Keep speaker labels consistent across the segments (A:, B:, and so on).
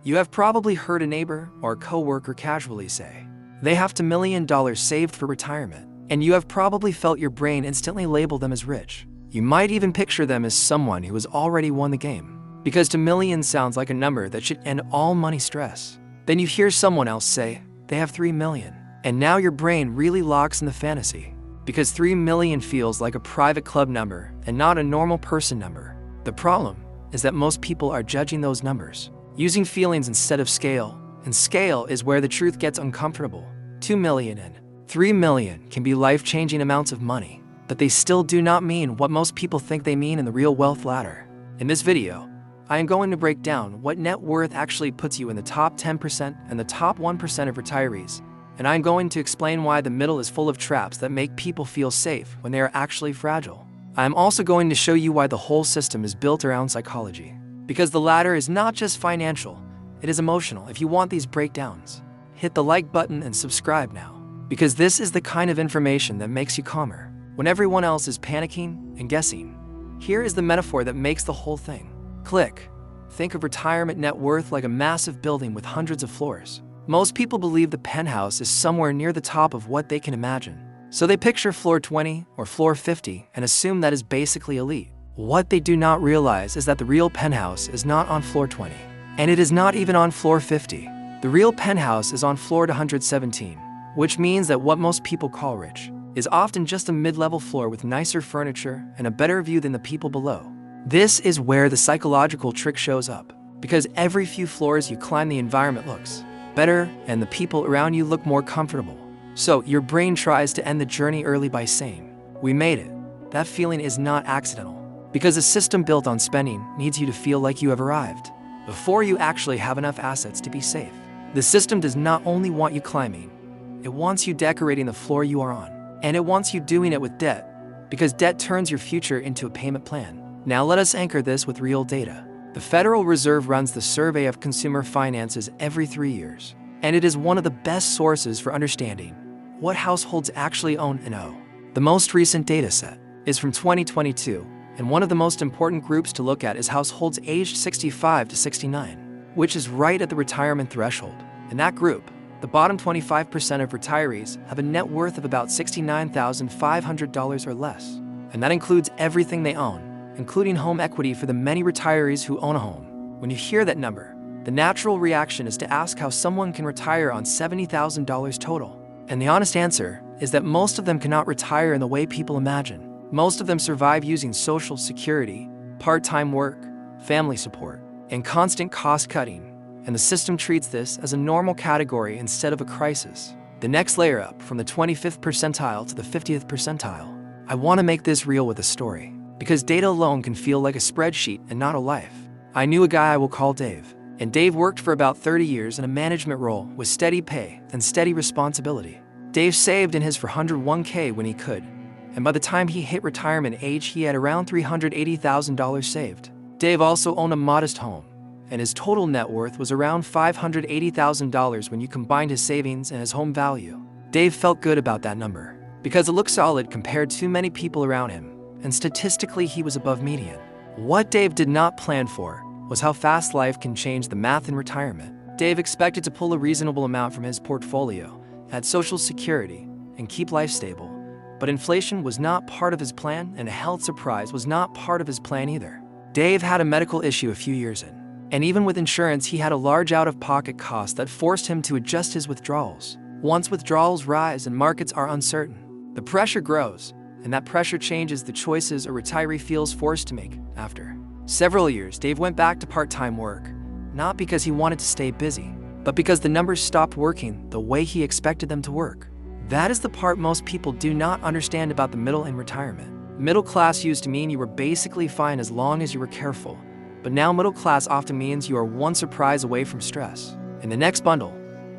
A: You have probably heard a neighbor or a coworker casually say, they have $1 million saved for retirement, and you have probably felt your brain instantly label them as rich. You might even picture them as someone who has already won the game, because $2 million sounds like a number that should end all money stress. Then you hear someone else say, they have 3 million, and now your brain really locks in the fantasy, because 3 million feels like a private club number and not a normal person number. The problem is that most people are judging those numbers using feelings instead of scale, and scale is where the truth gets uncomfortable. 2 million and 3 million can be life-changing amounts of money, but they still do not mean what most people think they mean in the real wealth ladder. In this video, I am going to break down what net worth actually puts you in the top 10% and the top 1% of retirees, and I am going to explain why the middle is full of traps that make people feel safe when they are actually fragile. I am also going to show you why the whole system is built around psychology, because the ladder is not just financial, it is emotional. If you want these breakdowns, hit the like button and subscribe now, because this is the kind of information that makes you calmer when everyone else is panicking and guessing. Here is the metaphor that makes the whole thing click. Think of retirement net worth like a massive building with hundreds of floors. Most people believe the penthouse is somewhere near the top of what they can imagine, so they picture floor 20 or floor 50 and assume that is basically elite. What they do not realize is that the real penthouse is not on floor 20, and it is not even on floor 50. The real penthouse is on floor 117, which means that what most people call rich is often just a mid-level floor with nicer furniture and a better view than the people below. This is where the psychological trick shows up, because every few floors you climb, the environment looks better and the people around you look more comfortable. So your brain tries to end the journey early by saying, we made it. That feeling is not accidental, because a system built on spending needs you to feel like you have arrived before you actually have enough assets to be safe. The system does not only want you climbing, it wants you decorating the floor you are on, and it wants you doing it with debt, because debt turns your future into a payment plan. Now let us anchor this with real data. The Federal Reserve runs the survey of consumer finances every 3 years, and it is one of the best sources for understanding what households actually own and owe. The most recent data set is from 2022, and one of the most important groups to look at is households aged 65 to 69, which is right at the retirement threshold. In that group, the bottom 25% of retirees have a net worth of about $69,500 or less, and that includes everything they own, including home equity for the many retirees who own a home. When you hear that number, the natural reaction is to ask how someone can retire on $70,000 total. And the honest answer is that most of them cannot retire in the way people imagine. Most of them survive using Social Security, part-time work, family support, and constant cost-cutting, and the system treats this as a normal category instead of a crisis. The next layer up, from the 25th percentile to the 50th percentile. I want to make this real with a story, because data alone can feel like a spreadsheet and not a life. I knew a guy I will call Dave, and Dave worked for about 30 years in a management role with steady pay and steady responsibility. Dave saved in his 401k when he could, and by the time he hit retirement age, he had around $380,000 saved. Dave also owned a modest home, and his total net worth was around $580,000 when you combined his savings and his home value. Dave felt good about that number, because it looked solid compared to many people around him, and statistically he was above median. What Dave did not plan for was how fast life can change the math in retirement. Dave expected to pull a reasonable amount from his portfolio, add Social Security, and keep life stable. But inflation was not part of his plan, and a health surprise was not part of his plan either. Dave had a medical issue a few years in, and even with insurance he had a large out-of-pocket cost that forced him to adjust his withdrawals. Once withdrawals rise and markets are uncertain, the pressure grows, and that pressure changes the choices a retiree feels forced to make. After several years, Dave went back to part-time work, not because he wanted to stay busy, but because the numbers stopped working the way he expected them to work. That is the part most people do not understand about the middle in retirement. Middle class used to mean you were basically fine as long as you were careful, but now middle class often means you are one surprise away from stress. In the next bundle,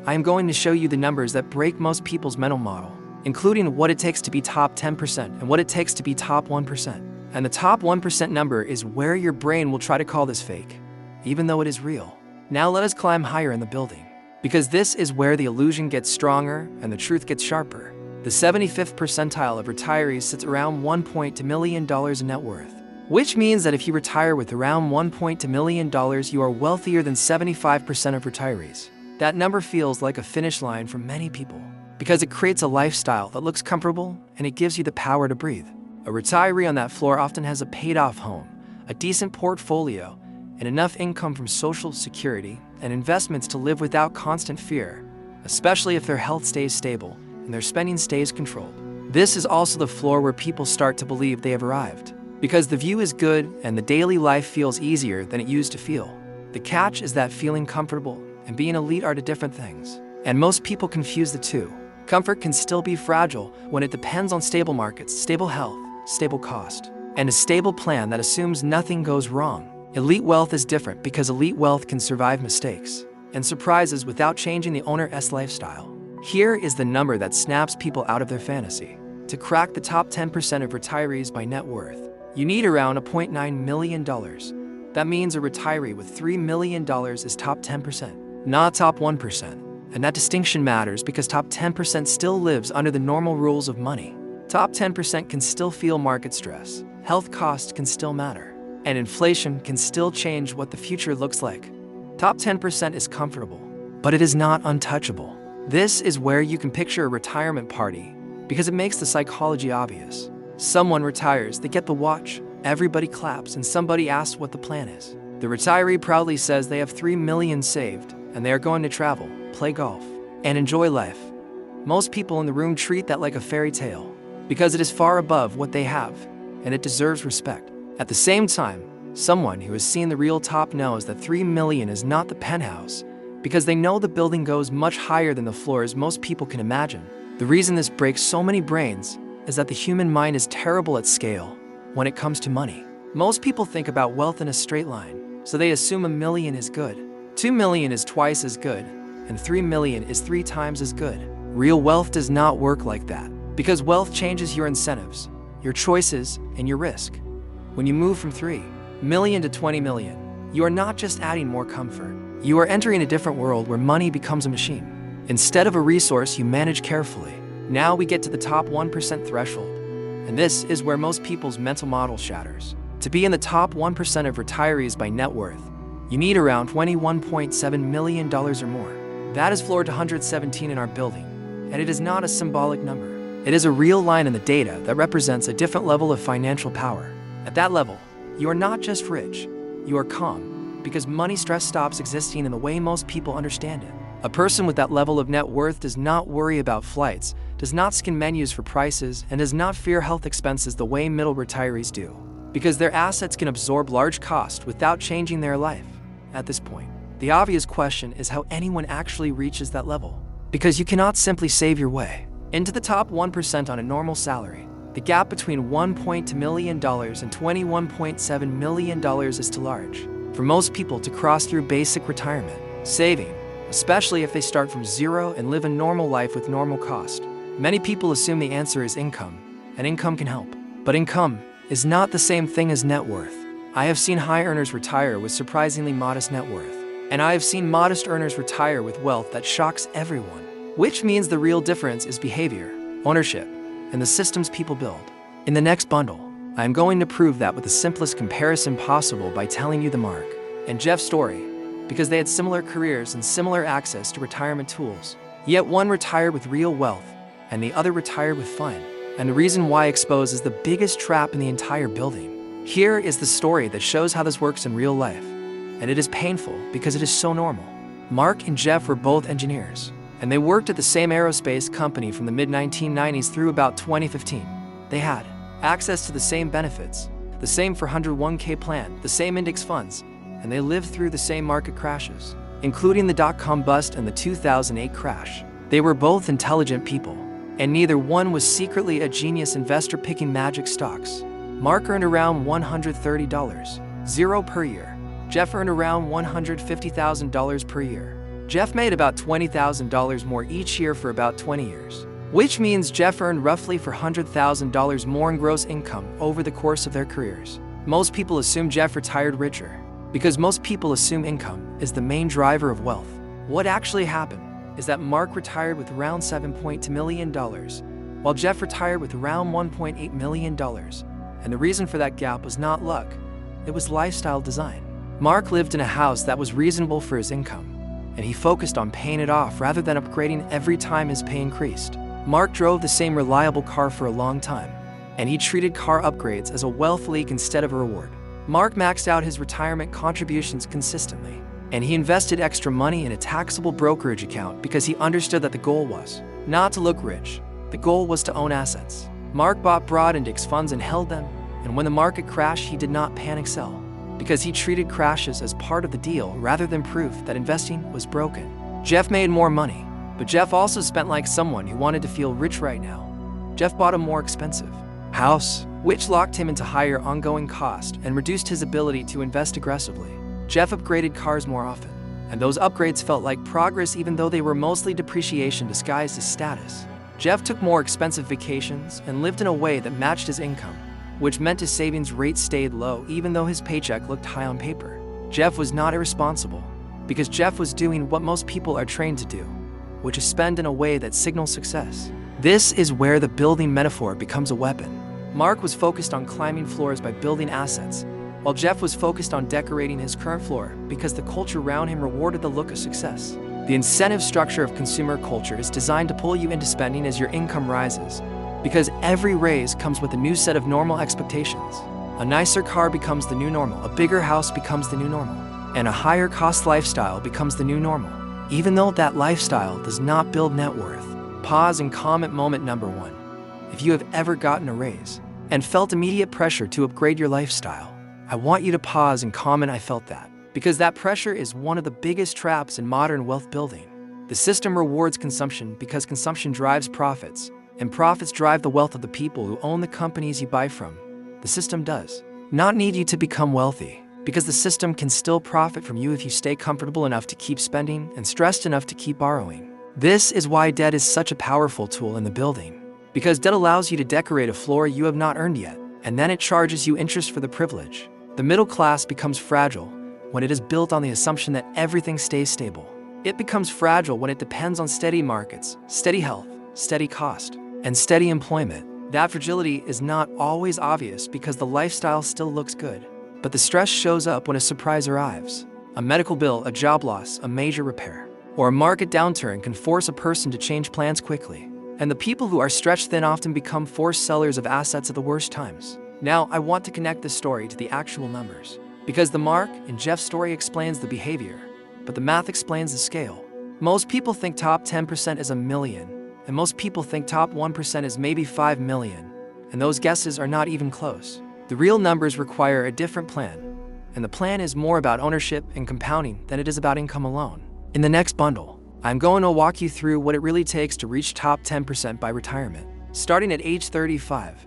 A: I am going to show you the numbers that break most people's mental model, including what it takes to be top 10% and what it takes to be top 1%. And the top 1% number is where your brain will try to call this fake, even though it is real. Now let us climb higher in the building, because this is where the illusion gets stronger and the truth gets sharper. The 75th percentile of retirees sits around $1.2 million in net worth, which means that if you retire with around $1.2 million, you are wealthier than 75% of retirees. That number feels like a finish line for many people because it creates a lifestyle that looks comfortable and it gives you the power to breathe. A retiree on that floor often has a paid-off home, a decent portfolio, and enough income from Social Security and investments to live without constant fear, especially if their health stays stable and their spending stays controlled. This is also the floor where people start to believe they have arrived, because the view is good and the daily life feels easier than it used to feel. The catch is that feeling comfortable and being elite are two different things, and most people confuse the two. Comfort can still be fragile when it depends on stable markets, stable health, stable cost, and a stable plan that assumes nothing goes wrong. Elite wealth is different because elite wealth can survive mistakes and surprises without changing the owner's lifestyle. Here is the number that snaps people out of their fantasy. To crack the top 10% of retirees by net worth, you need around $0.9 million. That means a retiree with $3 million is top 10%, not top 1%. And that distinction matters because top 10% still lives under the normal rules of money. Top 10% can still feel market stress, health costs can still matter, and inflation can still change what the future looks like. Top 10% is comfortable, but it is not untouchable. This is where you can picture a retirement party because it makes the psychology obvious. Someone retires, they get the watch, everybody claps, and somebody asks what the plan is. The retiree proudly says they have $3 million saved and they are going to travel, play golf, and enjoy life. Most people in the room treat that like a fairy tale because it is far above what they have and it deserves respect. At the same time, someone who has seen the real top knows that $3 million is not the penthouse because they know the building goes much higher than the floors most people can imagine. The reason this breaks so many brains is that the human mind is terrible at scale when it comes to money. Most people think about wealth in a straight line, so they assume $1 million is good, $2 million is twice as good, and $3 million is 3 times as good. Real wealth does not work like that because wealth changes your incentives, your choices, and your risk. When you move from $3 million to $20 million, you are not just adding more comfort. You are entering a different world where money becomes a machine, instead of a resource you manage carefully. Now we get to the top 1% threshold, and this is where most people's mental model shatters. To be in the top 1% of retirees by net worth, you need around $21.7 million or more. That is floor 217 in our building, and it is not a symbolic number. It is a real line in the data that represents a different level of financial power. At that level, you are not just rich, you are calm, because money stress stops existing in the way most people understand it. A person with that level of net worth does not worry about flights, does not scan menus for prices, and does not fear health expenses the way middle retirees do, because their assets can absorb large costs without changing their life. At this point, the obvious question is how anyone actually reaches that level, because you cannot simply save your way into the top 1% on a normal salary. The gap between $1.2 million and $21.7 million is too large for most people to cross through basic retirement saving, especially if they start from zero and live a normal life with normal cost. Many people assume the answer is income, and income can help. But income is not the same thing as net worth. I have seen high earners retire with surprisingly modest net worth, and I have seen modest earners retire with wealth that shocks everyone, which means the real difference is behavior, ownership, and the systems people build. In the next bundle, I am going to prove that with the simplest comparison possible by telling you the Mark and Jeff's story, because they had similar careers and similar access to retirement tools. Yet one retired with real wealth, and the other retired with fun. And the reason why exposes the biggest trap in the entire building. Here is the story that shows how this works in real life. And it is painful because it is so normal. Mark and Jeff were both engineers, and they worked at the same aerospace company from the mid-1990s through about 2015. They had access to the same benefits, the same 401k plan, the same index funds, and they lived through the same market crashes, including the dot-com bust and the 2008 crash. They were both intelligent people, and neither one was secretly a genius investor picking magic stocks. Mark earned around $130 per year. Jeff earned around $150,000 per year. Jeff made about $20,000 more each year for about 20 years, which means Jeff earned roughly $400,000 more in gross income over the course of their careers. Most people assume Jeff retired richer, because most people assume income is the main driver of wealth. What actually happened is that Mark retired with around $7.2 million, while Jeff retired with around $1.8 million. And the reason for that gap was not luck, it was lifestyle design. Mark lived in a house that was reasonable for his income, and he focused on paying it off rather than upgrading every time his pay increased. Mark drove the same reliable car for a long time, and he treated car upgrades as a wealth leak instead of a reward. Mark maxed out his retirement contributions consistently, and he invested extra money in a taxable brokerage account because he understood that the goal was not to look rich, the goal was to own assets. Mark bought broad index funds and held them, and when the market crashed, he did not panic sell, because he treated crashes as part of the deal rather than proof that investing was broken. Jeff made more money, but Jeff also spent like someone who wanted to feel rich right now. Jeff bought a more expensive house, which locked him into higher ongoing cost and reduced his ability to invest aggressively. Jeff upgraded cars more often, and those upgrades felt like progress even though they were mostly depreciation disguised as status. Jeff took more expensive vacations and lived in a way that matched his income, which meant his savings rate stayed low even though his paycheck looked high on paper. Jeff was not irresponsible, because Jeff was doing what most people are trained to do, which is spend in a way that signals success. This is where the building metaphor becomes a weapon. Mark was focused on climbing floors by building assets, while Jeff was focused on decorating his current floor because the culture around him rewarded the look of success. The incentive structure of consumer culture is designed to pull you into spending as your income rises, because every raise comes with a new set of normal expectations. A nicer car becomes the new normal, a bigger house becomes the new normal, and a higher cost lifestyle becomes the new normal. Even though that lifestyle does not build net worth. Pause and comment moment number 1. If you have ever gotten a raise and felt immediate pressure to upgrade your lifestyle, I want you to pause and comment "I felt that," because that pressure is one of the biggest traps in modern wealth building. The system rewards consumption because consumption drives profits, and profits drive the wealth of the people who own the companies you buy from. The system does not need you to become wealthy, because the system can still profit from you if you stay comfortable enough to keep spending and stressed enough to keep borrowing. This is why debt is such a powerful tool in the building, because debt allows you to decorate a floor you have not earned yet, and then it charges you interest for the privilege. The middle class becomes fragile when it is built on the assumption that everything stays stable. It becomes fragile when it depends on steady markets, steady health, steady cost, and steady employment. That fragility is not always obvious because the lifestyle still looks good, but the stress shows up when a surprise arrives. A medical bill, a job loss, a major repair, or a market downturn can force a person to change plans quickly. And the people who are stretched thin often become forced sellers of assets at the worst times. Now, I want to connect this story to the actual numbers, because the Mark in Jeff's story explains the behavior, but the math explains the scale. Most people think top 10% is $1 million, and most people think top 1% is maybe $5 million, and those guesses are not even close. The real numbers require a different plan, and the plan is more about ownership and compounding than it is about income alone. In the next bundle, I'm going to walk you through what it really takes to reach top 10% by retirement, starting at age 35.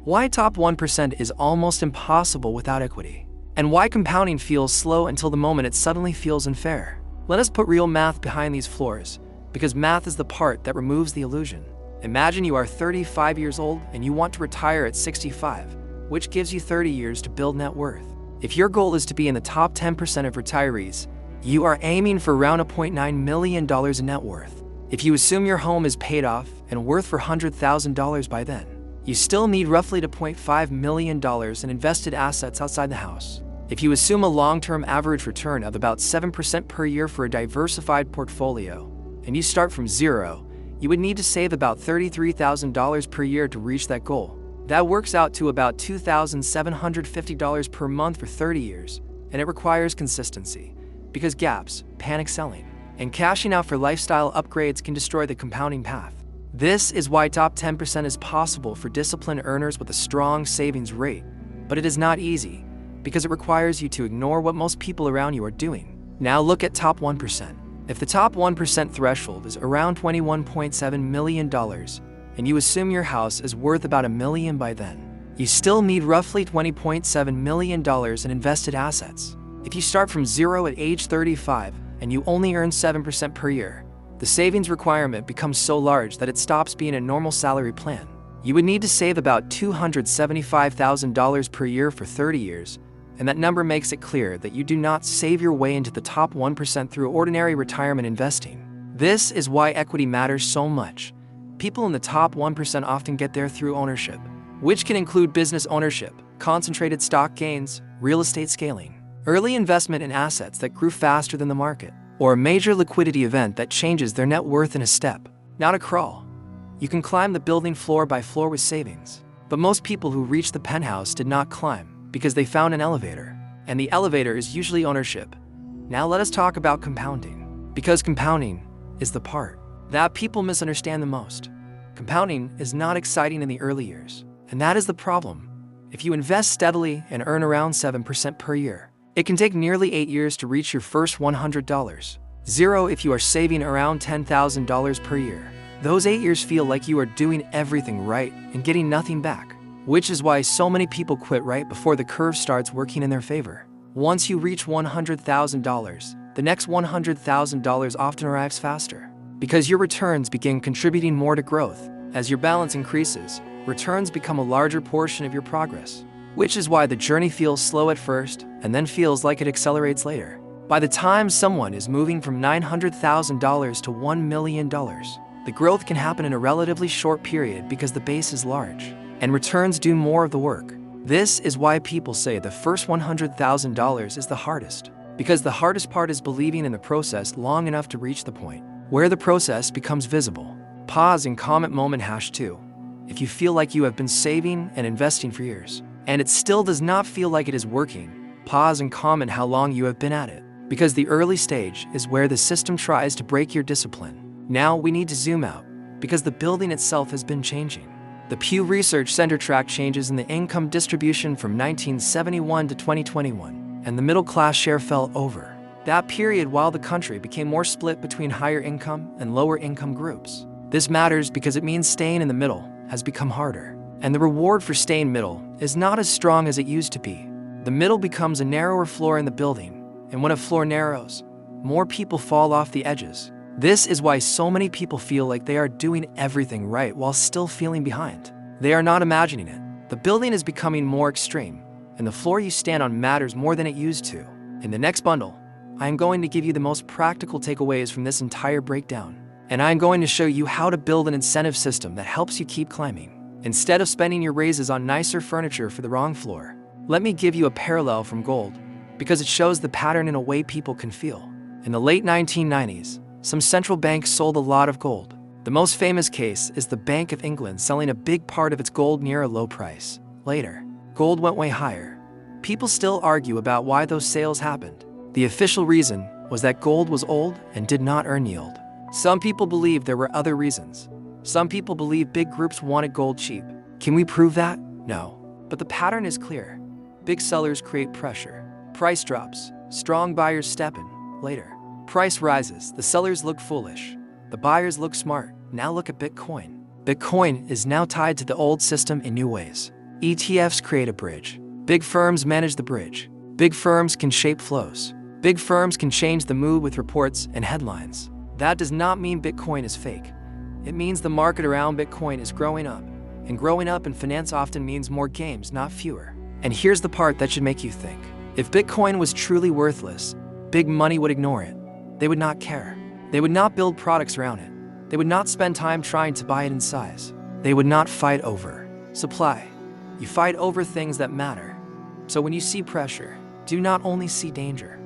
A: Why top 1% is almost impossible without equity, and why compounding feels slow until the moment it suddenly feels unfair. Let us put real math behind these floors, because math is the part that removes the illusion. Imagine you are 35 years old and you want to retire at 65, which gives you 30 years to build net worth. If your goal is to be in the top 10% of retirees, you are aiming for around $1.9 million in net worth. If you assume your home is paid off and worth for $100,000 by then, you still need roughly $2.5 million in invested assets outside the house. If you assume a long-term average return of about 7% per year for a diversified portfolio, and you start from zero, you would need to save about $33,000 per year to reach that goal. That works out to about $2,750 per month for 30 years, and it requires consistency, because gaps, panic selling, and cashing out for lifestyle upgrades can destroy the compounding path. This is why top 10% is possible for disciplined earners with a strong savings rate, but it is not easy, because it requires you to ignore what most people around you are doing. Now look at top 1%. If the top 1% threshold is around $21.7 million, and you assume your house is worth about $1 million by then, you still need roughly $20.7 million in invested assets. If you start from zero at age 35 and you only earn 7% per year, the savings requirement becomes so large that it stops being a normal salary plan. You would need to save about $275,000 per year for 30 years, and that number makes it clear that you do not save your way into the top 1% through ordinary retirement investing. This is why equity matters so much. People in the top 1% often get there through ownership, which can include business ownership, concentrated stock gains, real estate scaling, early investment in assets that grew faster than the market, or a major liquidity event that changes their net worth in a step, not a crawl. You can climb the building floor by floor with savings, but most people who reach the penthouse did not climb because they found an elevator, and the elevator is usually ownership. Now let us talk about compounding, because compounding is the part that people misunderstand the most. Compounding is not exciting in the early years, and that is the problem. If you invest steadily and earn around 7% per year, it can take nearly 8 years to reach your first $100. Zero if you are saving around $10,000 per year. Those 8 years feel like you are doing everything right and getting nothing back, which is why so many people quit right before the curve starts working in their favor. Once you reach $100,000, the next $100,000 often arrives faster, because your returns begin contributing more to growth. As your balance increases, returns become a larger portion of your progress, which is why the journey feels slow at first and then feels like it accelerates later. By the time someone is moving from $900,000 to $1 million, the growth can happen in a relatively short period because the base is large, and returns do more of the work. This is why people say the first $100,000 is the hardest, because the hardest part is believing in the process long enough to reach the point where the process becomes visible. Pause and comment moment #2. If you feel like you have been saving and investing for years, and it still does not feel like it is working, pause and comment how long you have been at it, because the early stage is where the system tries to break your discipline. Now we need to zoom out, because the building itself has been changing. The Pew Research Center tracked changes in the income distribution from 1971 to 2021, and the middle class share fell over that period while the country became more split between higher income and lower income groups. This matters because it means staying in the middle has become harder, and the reward for staying middle is not as strong as it used to be. The middle becomes a narrower floor in the building, and when a floor narrows, more people fall off the edges. This is why so many people feel like they are doing everything right while still feeling behind. They are not imagining it. The building is becoming more extreme, and the floor you stand on matters more than it used to. In the next bundle, I am going to give you the most practical takeaways from this entire breakdown, and I am going to show you how to build an incentive system that helps you keep climbing, instead of spending your raises on nicer furniture for the wrong floor. Let me give you a parallel from gold, because it shows the pattern in a way people can feel. In the late 1990s, some central banks sold a lot of gold. The most famous case is the Bank of England selling a big part of its gold near a low price. Later, gold went way higher. People still argue about why those sales happened. The official reason was that gold was old and did not earn yield. Some people believe there were other reasons. Some people believe big groups wanted gold cheap. Can we prove that? No. But the pattern is clear. Big sellers create pressure. Price drops. Strong buyers step in. Later, price rises. The sellers look foolish. The buyers look smart. Now look at Bitcoin. Bitcoin is now tied to the old system in new ways. ETFs create a bridge. Big firms manage the bridge. Big firms can shape flows. Big firms can change the mood with reports and headlines. That does not mean Bitcoin is fake. It means the market around Bitcoin is growing up. And growing up in finance often means more games, not fewer. And here's the part that should make you think. If Bitcoin was truly worthless, big money would ignore it. They would not care. They would not build products around it. They would not spend time trying to buy it in size. They would not fight over supply. You fight over things that matter. So when you see pressure, do not only see danger.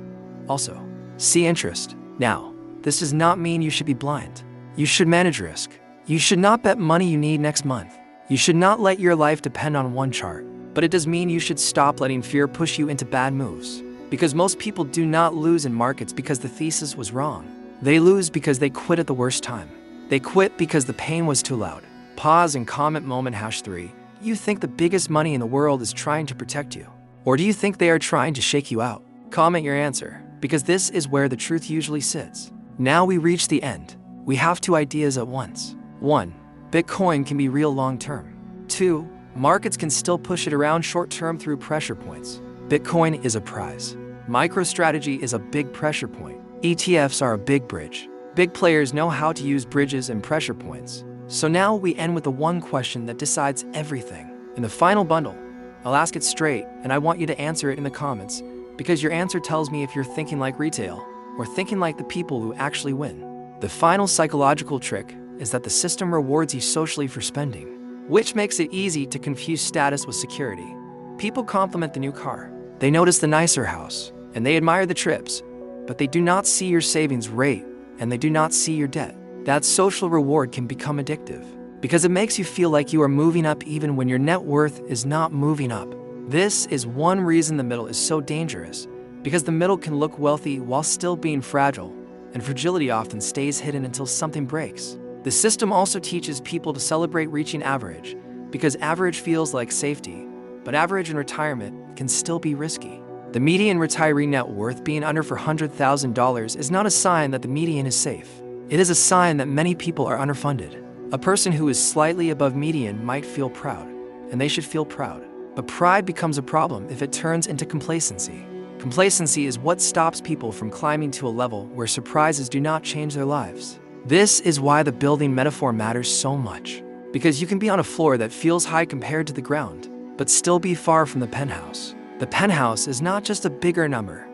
A: Also, see interest. Now, this does not mean you should be blind. You should manage risk. You should not bet money you need next month. You should not let your life depend on one chart. But it does mean you should stop letting fear push you into bad moves. Because most people do not lose in markets because the thesis was wrong. They lose because they quit at the worst time. They quit because the pain was too loud. Pause and comment moment #3. You think the biggest money in the world is trying to protect you? Or do you think they are trying to shake you out? Comment your answer, because this is where the truth usually sits. Now we reach the end. We have two ideas at once. 1. Bitcoin can be real long-term. 2. Markets can still push it around short-term through pressure points. Bitcoin is a prize. MicroStrategy is a big pressure point. ETFs are a big bridge. Big players know how to use bridges and pressure points. So now we end with the one question that decides everything. In the final bundle, I'll ask it straight, and I want you to answer it in the comments, because your answer tells me if you're thinking like retail or thinking like the people who actually win. The final psychological trick is that the system rewards you socially for spending. which makes it easy to confuse status with security. People compliment the new car. They notice the nicer house, and they admire the trips, but they do not see your savings rate, and they do not see your debt. That social reward can become addictive, because it makes you feel like you are moving up even when your net worth is not moving up. This is one reason the middle is so dangerous, because the middle can look wealthy while still being fragile, and fragility often stays hidden until something breaks. The system also teaches people to celebrate reaching average, because average feels like safety, but average in retirement can still be risky. The median retiree net worth being under $400,000 is not a sign that the median is safe. It is a sign that many people are underfunded. A person who is slightly above median might feel proud, and they should feel proud. But pride becomes a problem if it turns into complacency. Complacency is what stops people from climbing to a level where surprises do not change their lives. This is why the building metaphor matters so much, because you can be on a floor that feels high compared to the ground, but still be far from the penthouse. The penthouse is not just a bigger number,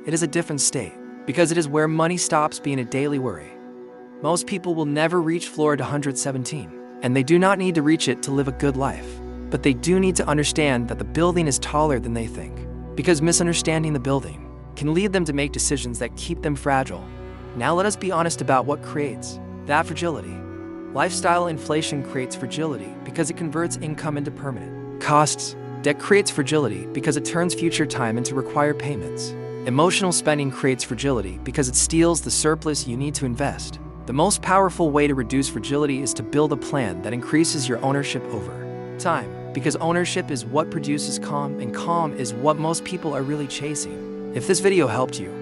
A: it is a different state, because it is where money stops being a daily worry. Most people will never reach floor 117, and they do not need to reach it to live a good life. But they do need to understand that the building is taller than they think, because misunderstanding the building can lead them to make decisions that keep them fragile. Now let us be honest about what creates that fragility. Lifestyle inflation creates fragility because it converts income into permanent costs. Debt creates fragility because it turns future time into required payments. Emotional spending creates fragility because it steals the surplus you need to invest. The most powerful way to reduce fragility is to build a plan that increases your ownership over time, because ownership is what produces calm, and calm is what most people are really chasing. If this video helped you,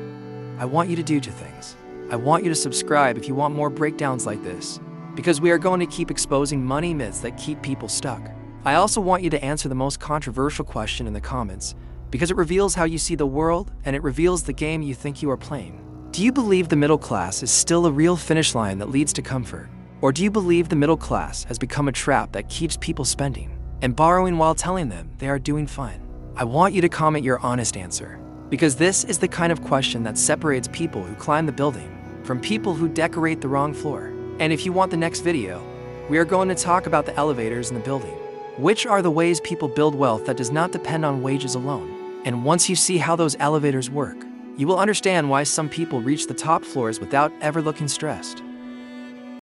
A: I want you to do two things. I want you to subscribe if you want more breakdowns like this, because we are going to keep exposing money myths that keep people stuck. I also want you to answer the most controversial question in the comments, because it reveals how you see the world and it reveals the game you think you are playing. Do you believe the middle class is still a real finish line that leads to comfort? Or do you believe the middle class has become a trap that keeps people spending and borrowing while telling them they are doing fine? I want you to comment your honest answer, because this is the kind of question that separates people who climb the building from people who decorate the wrong floor. And if you want the next video, we are going to talk about the elevators in the building, which are the ways people build wealth that does not depend on wages alone. And once you see how those elevators work, you will understand why some people reach the top floors without ever looking stressed.